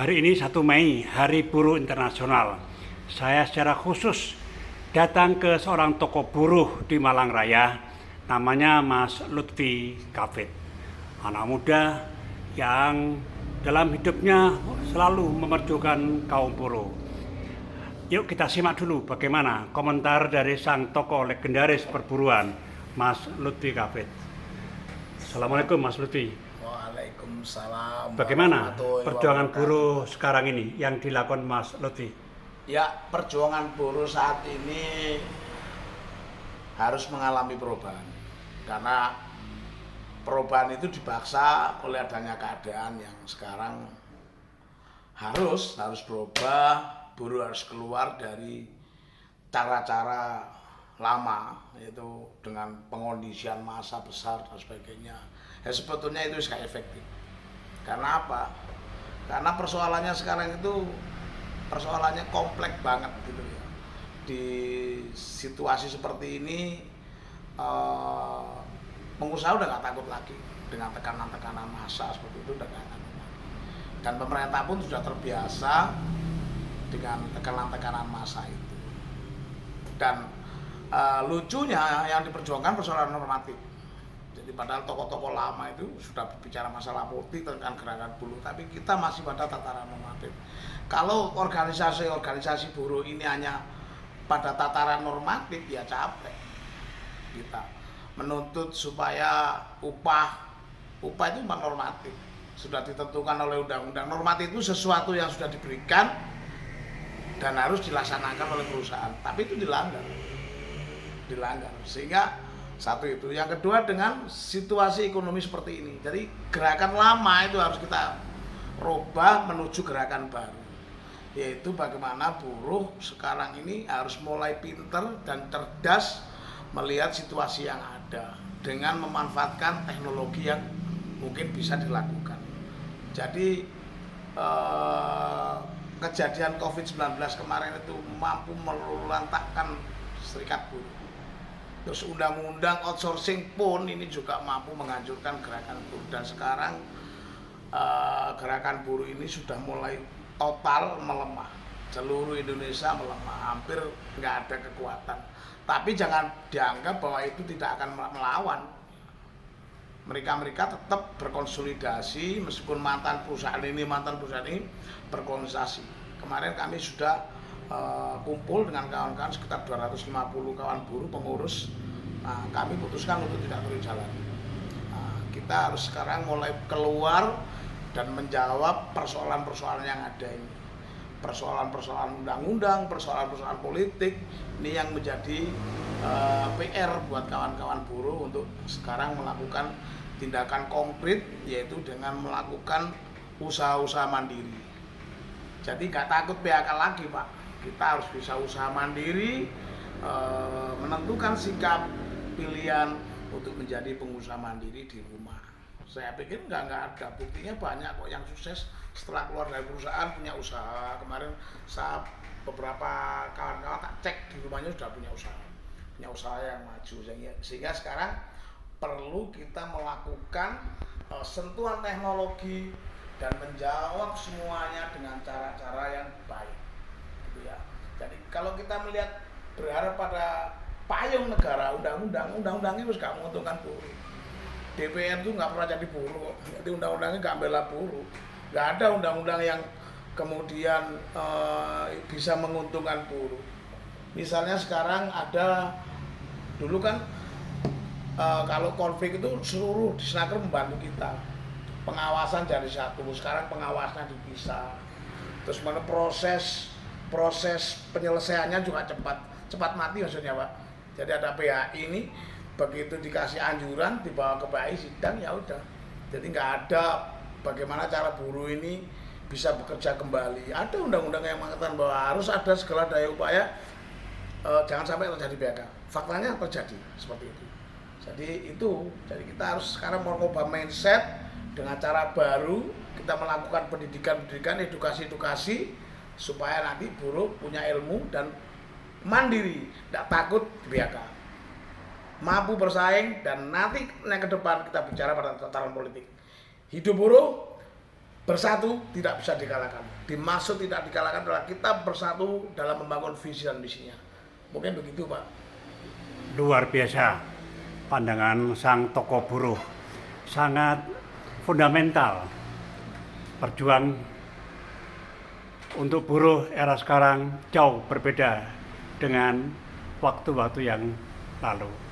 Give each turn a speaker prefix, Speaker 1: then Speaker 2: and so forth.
Speaker 1: Hari ini 1 Mei, Hari Buruh Internasional. Saya secara khusus datang ke seorang tokoh buruh di Malang Raya, namanya Mas Lutfi Kafid. Anak muda yang dalam hidupnya selalu memerjuangkan kaum buruh. Yuk kita simak dulu bagaimana komentar dari sang tokoh legendaris perburuan, Mas Lutfi Kafid. Assalamualaikum Mas Lutfi.
Speaker 2: Waalaikumsalam.
Speaker 1: Bagaimana perjuangan
Speaker 2: Wabarakatuh.
Speaker 1: buruh sekarang ini yang dilakukan Mas Lutfi?
Speaker 2: Ya, perjuangan buruh saat ini harus mengalami perubahan. Karena perubahan itu dipaksa oleh adanya keadaan yang sekarang harus berubah. Buruh harus keluar dari cara-cara lama, yaitu dengan pengondisian massa besar dan sebagainya. Ya sebetulnya itu sangat efektif. Karena apa? Karena persoalannya sekarang itu persoalannya kompleks banget gitu ya. Di situasi seperti ini pengusaha udah nggak takut lagi dengan tekanan-tekanan massa seperti itu, udah nggak takut lagi. Dan pemerintah pun sudah terbiasa dengan tekanan-tekanan massa itu. Dan lucunya yang diperjuangkan persoalan normatif. Jadi padahal tokoh-tokoh lama itu sudah berbicara masalah politik tentang gerakan buruh, tapi kita masih pada tataran normatif. Kalau organisasi buruh ini hanya pada tataran normatif, ya capek kita menuntut supaya upah itu normatif, sudah ditentukan oleh undang-undang. Normatif itu sesuatu yang sudah diberikan dan harus dilaksanakan oleh perusahaan, tapi itu dilanggar, sehingga satu itu. Yang kedua, dengan situasi ekonomi seperti ini, jadi gerakan lama itu harus kita rubah menuju gerakan baru, yaitu bagaimana buruh sekarang ini harus mulai pinter dan cerdas melihat situasi yang ada dengan memanfaatkan teknologi yang mungkin bisa dilakukan. Jadi kejadian COVID-19 kemarin itu mampu melulantakkan serikat buruh. Terus undang-undang outsourcing pun ini juga mampu menghancurkan gerakan buruh. Dan sekarang gerakan buruh ini sudah mulai total melemah. Seluruh Indonesia melemah, hampir nggak ada kekuatan. Tapi jangan dianggap bahwa itu tidak akan melawan. Mereka tetap berkonsolidasi, meskipun mantan perusahaan ini berkonsolidasi. Kemarin kami sudah kumpul dengan kawan-kawan sekitar 250 kawan buruh pengurus. Nah, kami putuskan untuk tidak terus jalan. Nah, kita harus sekarang mulai keluar dan menjawab persoalan-persoalan yang ada ini. Persoalan-persoalan undang-undang, persoalan-persoalan politik, ini yang menjadi PR buat kawan-kawan buruh untuk sekarang melakukan tindakan konkret, yaitu dengan melakukan usaha-usaha mandiri. Jadi nggak takut PHK lagi, Pak. Kita harus bisa usaha mandiri, menentukan sikap pilihan untuk menjadi pengusaha mandiri di rumah. Saya pikir nggak ada, buktinya banyak kok yang sukses setelah keluar dari perusahaan punya usaha. Kemarin saya beberapa kawan-kawan tak cek di rumahnya sudah punya usaha yang maju. Sehingga sekarang perlu kita melakukan sentuhan teknologi dan menjawab semuanya dengan cara-cara yang baik. Ya. Jadi kalau kita melihat berharap pada payung negara, undang-undangnya harus gak menguntungkan buruh. DPR itu nggak pernah jadi buruh, jadi undang-undangnya nggak bela buruh. Nggak ada undang-undang yang kemudian bisa menguntungkan buruh. Misalnya sekarang ada, dulu kan kalau konflik itu seluruh Disnaker membantu kita, pengawasan jadi satu, sekarang pengawasnya dipisah. Terus mana proses penyelesaiannya juga cepat mati maksudnya, Pak. Jadi ada PHI ini, begitu dikasih anjuran dibawa ke PHI sidang, ya udah. Jadi nggak ada bagaimana cara buruh ini bisa bekerja kembali. Ada undang-undang yang mengatakan bahwa harus ada segala daya upaya jangan sampai terjadi PHK. Faktanya terjadi seperti itu. Jadi kita harus sekarang mengubah mindset dengan cara baru. Kita melakukan pendidikan, edukasi supaya nanti buruh punya ilmu dan mandiri, tidak takut di PHK, mampu bersaing. Dan nanti yang ke depan kita bicara pada tataran politik. Hidup buruh, Bersatu tidak bisa dikalahkan. Dimaksud tidak dikalahkan adalah kita bersatu dalam membangun visi dan misinya. Mungkin begitu, Pak.
Speaker 1: Luar biasa pandangan sang tokoh buruh, sangat fundamental. Perjuang untuk buruh era sekarang jauh berbeda dengan waktu-waktu yang lalu.